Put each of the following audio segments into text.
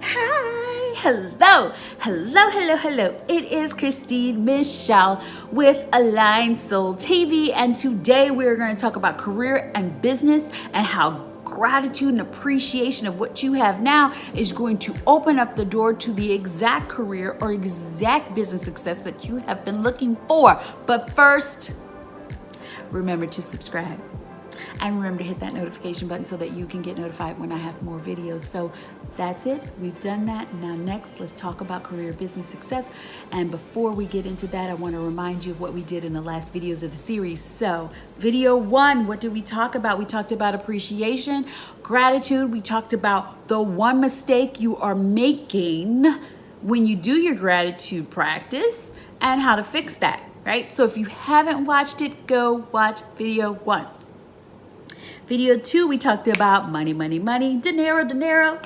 Hi, hello. It is Christine Michelle with AlignedSoul TV, and today we're going to talk about career and business and how gratitude and appreciation of what you have now is going to open up the door to the exact career or exact business success that you have been looking for. But first, remember to subscribe. And remember to hit that notification button so that you can get notified when I have more videos. So that's it. We've done that. Now next, let's talk about career business success. And before we get into that, I want to remind you of what we did in the last videos of the series. So video 1, what did we talk about? We talked about appreciation, gratitude. We talked about the one mistake you are making when you do your gratitude practice and how to fix that, right? So if you haven't watched it, go watch video 1. Video 2, we talked about money, dinero.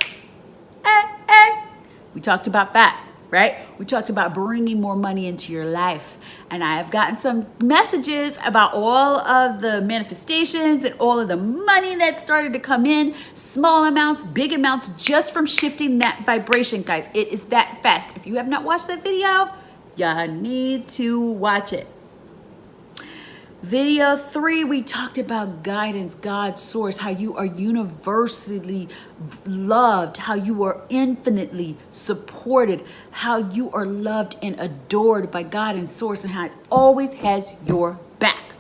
We talked about that, right? We talked about bringing more money into your life. And I have gotten some messages about all of the manifestations and all of the money that started to come in, small amounts, big amounts, just from shifting that vibration, guys. It is that fast. If you have not watched that video, you need to watch it. Video 3, we talked about guidance, God's source, how you are universally loved, how you are infinitely supported, how you are loved and adored by God and source, and how it always has your back.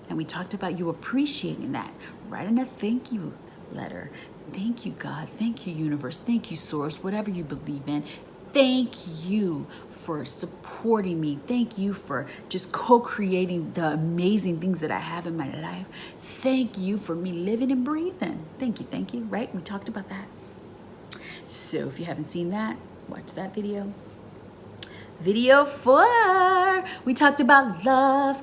And we talked about you appreciating that. Writing a thank you letter. Thank you, God. Thank you, universe. Thank you, source. Whatever you believe in. Thank you for supporting me. Thank you for just co-creating the amazing things that I have in my life. Thank you for me living and breathing. Thank you, right? We talked about that. So if you haven't seen that, watch that video. Video 4, we talked about love,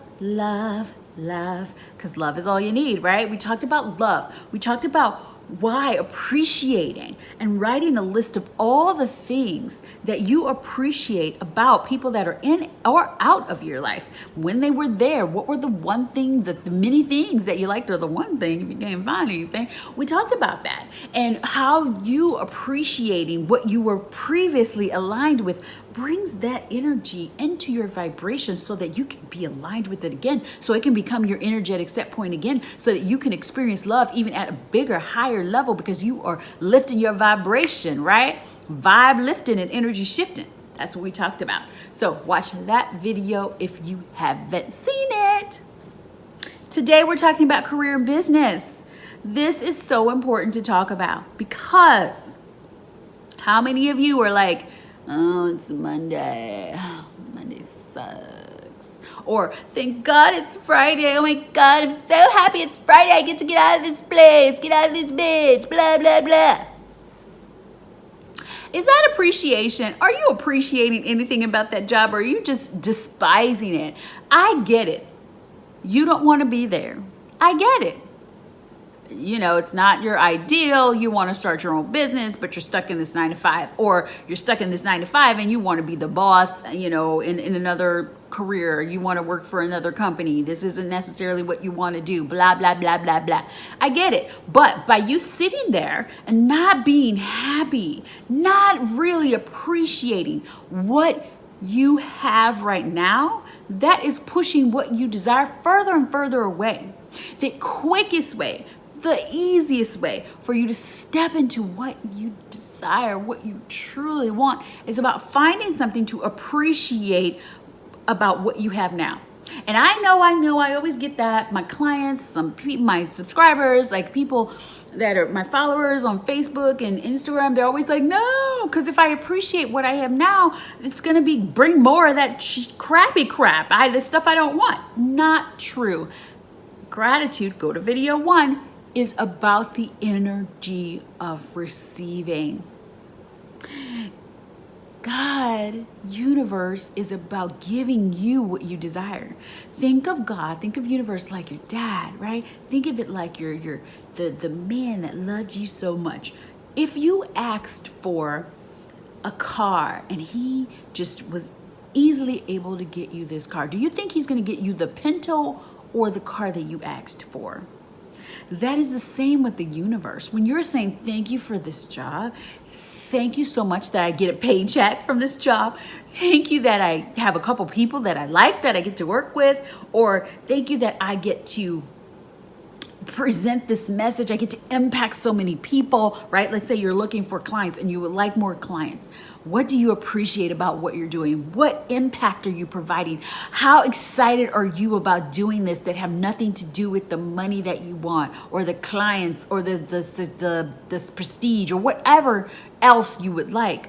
because love is all you need, right? We talked about love. We talked about why appreciating and writing a list of all the things that you appreciate about people that are in or out of your life. When they were there, what were the one thing, the many things that you liked, or the one thing if you can't find anything. We talked about that and how you appreciating what you were previously aligned with brings that energy into your vibration so that you can be aligned with it again, so it can become your energetic set point again, so that you can experience love even at a bigger, higher level, because you are lifting your vibration, right? Vibe lifting and energy shifting. That's what we talked about. So watch that video if you haven't seen it. Today we're talking about career and business. This is so important to talk about, because how many of you are like, oh, it's Monday. Monday sucks. Or thank God it's Friday. Oh my God, I'm so happy it's Friday. I get to get out of this place, get out of this bitch, blah, blah, blah. Is that appreciation? Are you appreciating anything about that job, or are you just despising it? I get it. You don't want to be there. I get it. You know, it's not your ideal. You want to start your own business, but you're stuck in this 9-to-5, or you're stuck in this 9-to-5 and you want to be the boss, you know, in another career. You want to work for another company. This isn't necessarily what you want to do. Blah, blah, blah, blah, blah. I get it. But by you sitting there and not being happy, not really appreciating what you have right now, that is pushing what you desire further and further away. The quickest way, the easiest way for you to step into what you desire, what you truly want, is about finding something to appreciate about what you have now. And I know, I always get that. My clients, some people, my subscribers, like people that are my followers on Facebook and Instagram, they're always like, no, because if I appreciate what I have now, it's going to bring more of that crappy crap, the stuff I don't want. Not true. Gratitude, go to video 1, is about the energy of receiving. God, universe, is about giving you what you desire. Think of God, think of universe like your dad, right? Think of it like the man that loved you so much. If you asked for a car and he just was easily able to get you this car, do you think he's going to get you the Pinto or the car that you asked for? That is the same with the universe. When you're saying thank you for this job, Thank you so much that I get a paycheck from this job. Thank you that I have a couple people that I like, that I get to work with. Or thank you that I get to present this message. I get to impact so many people, right? Let's say you're looking for clients and you would like more clients. What do you appreciate about what you're doing? What impact are you providing? How excited are you about doing this that have nothing to do with the money that you want or the clients or this prestige or whatever else you would like?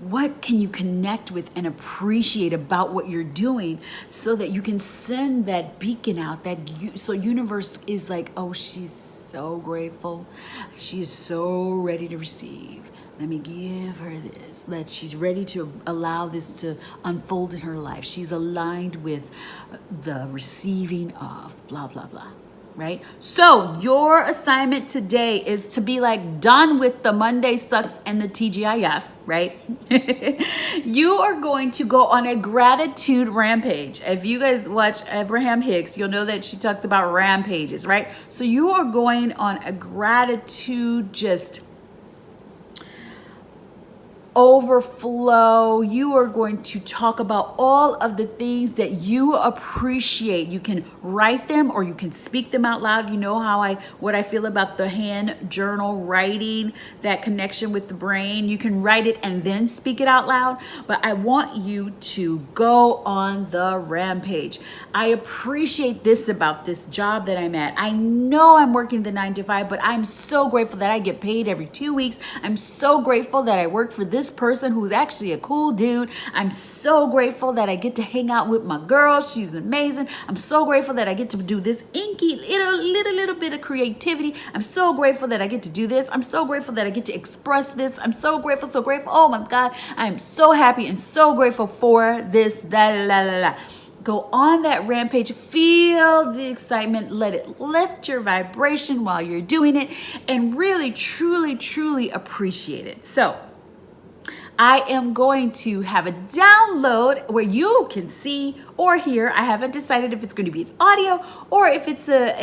What can you connect with and appreciate about what you're doing so that you can send that beacon out, so universe is like, oh, she's so grateful. She's so ready to receive. Let me give her this. She's ready to allow this to unfold in her life. She's aligned with the receiving of blah, blah, blah. Right? So your assignment today is to be like done with the Monday sucks and the TGIF, right? You are going to go on a gratitude rampage. If you guys watch Abraham Hicks, you'll know that she talks about rampages, right? So you are going on a gratitude just overflow. You are going to talk about all of the things that you appreciate. You can write them or you can speak them out loud. You know what I feel about the hand journal writing, that connection with the brain. You can write it and then speak it out loud, but I want you to go on the rampage. I appreciate this about this job that I'm at. I know I'm working the 9 to 5, but I'm so grateful that I get paid every 2 weeks. I'm so grateful that I work for this person who's actually a cool dude. I'm so grateful that I get to hang out with my girl. She's amazing. I'm so grateful that I get to do this inky little bit of creativity. I'm so grateful that I get to do this. I'm so grateful that I get to express this. I'm so grateful, so grateful. Oh my God, I'm so happy and so grateful for this. Go on that rampage, feel the excitement, let it lift your vibration while you're doing it, and really, truly, truly appreciate it. So I am going to have a download where you can see or hear. I haven't decided if it's going to be audio or if it's a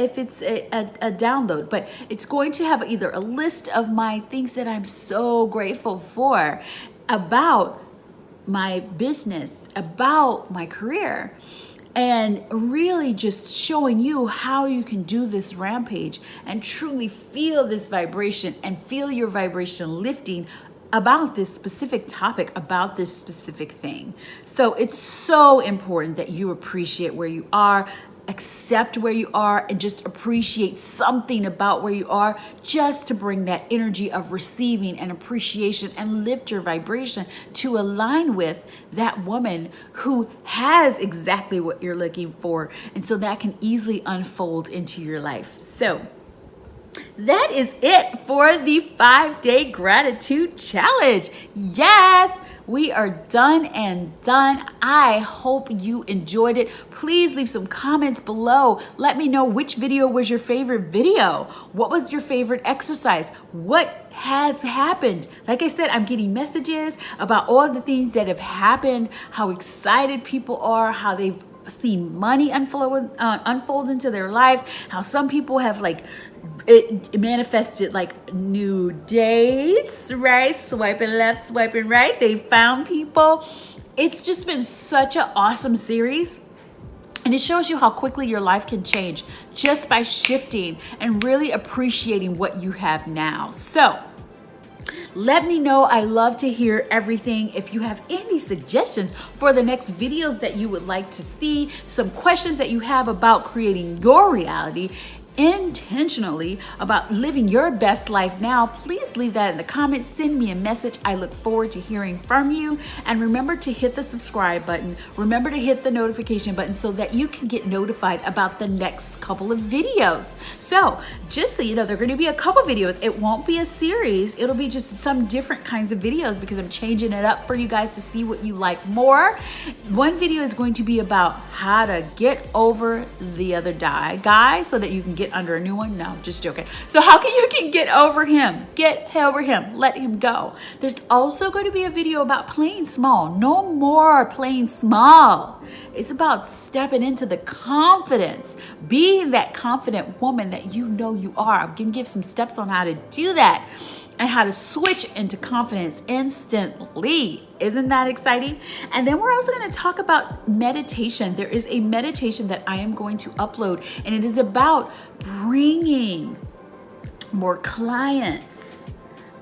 download, but it's going to have either a list of my things that I'm so grateful for about my business, about my career, and really just showing you how you can do this rampage and truly feel this vibration and feel your vibration lifting about this specific topic, about this specific thing. So it's so important that you appreciate where you are, accept where you are, and just appreciate something about where you are, just to bring that energy of receiving and appreciation and lift your vibration to align with that woman who has exactly what you're looking for. And so that can easily unfold into your life. So that is it for the 5-day gratitude challenge. Yes, we are done and done. I hope you enjoyed it. Please leave some comments below. Let me know which video was your favorite video. What was your favorite exercise? What has happened? Like I said, I'm getting messages about all the things that have happened, how excited people are, how they've seen money unfold into their life, how some people have it manifested like new dates, right? Swiping left, swiping right. They found people. It's just been such an awesome series. And it shows you how quickly your life can change just by shifting and really appreciating what you have now. So let me know. I love to hear everything. If you have any suggestions for the next videos that you would like to see, some questions that you have about creating your reality intentionally, about living your best life now, please leave that in the comments. Send me a message. I look forward to hearing from you. And remember to hit the subscribe button. Remember to hit the notification button so that you can get notified about the next couple of videos. So just so you know, there are going to be a couple videos. It won't be a series. It'll be just some different kinds of videos because I'm changing it up for you guys to see what you like more. One video is going to be about how to get over the other guy so that you can get under a new one. No, just joking. So how you can get over him? Get over him. Let him go. There's also going to be a video about playing small. No more playing small. It's about stepping into the confidence, being that confident woman that you know you are. I'm going to give some steps on how to do that. and how to switch into confidence instantly. Isn't that exciting? And then we're also going to talk about meditation. There is a meditation that I am going to upload, and it is about bringing more clients,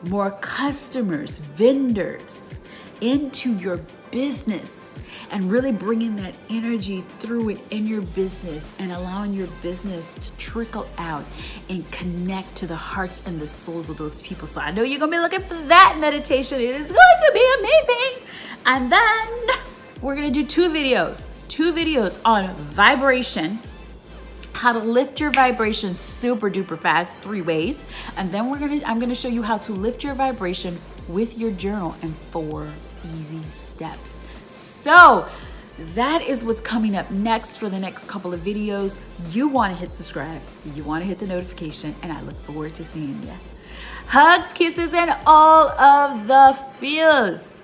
more customers, vendors into your business, and really bringing that energy through it in your business and allowing your business to trickle out and connect to the hearts and the souls of those people. So I know you're going to be looking for that meditation. It is going to be amazing. And then we're going to do two videos on vibration, how to lift your vibration super duper fast, 3 ways. And then I'm going to show you how to lift your vibration with your journal in 4 easy steps. So that is what's coming up next for the next couple of videos. You want to hit subscribe, you want to hit the notification, and I look forward to seeing you. Hugs, kisses, and all of the feels.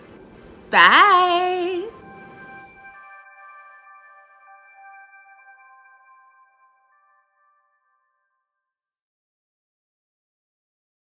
Bye.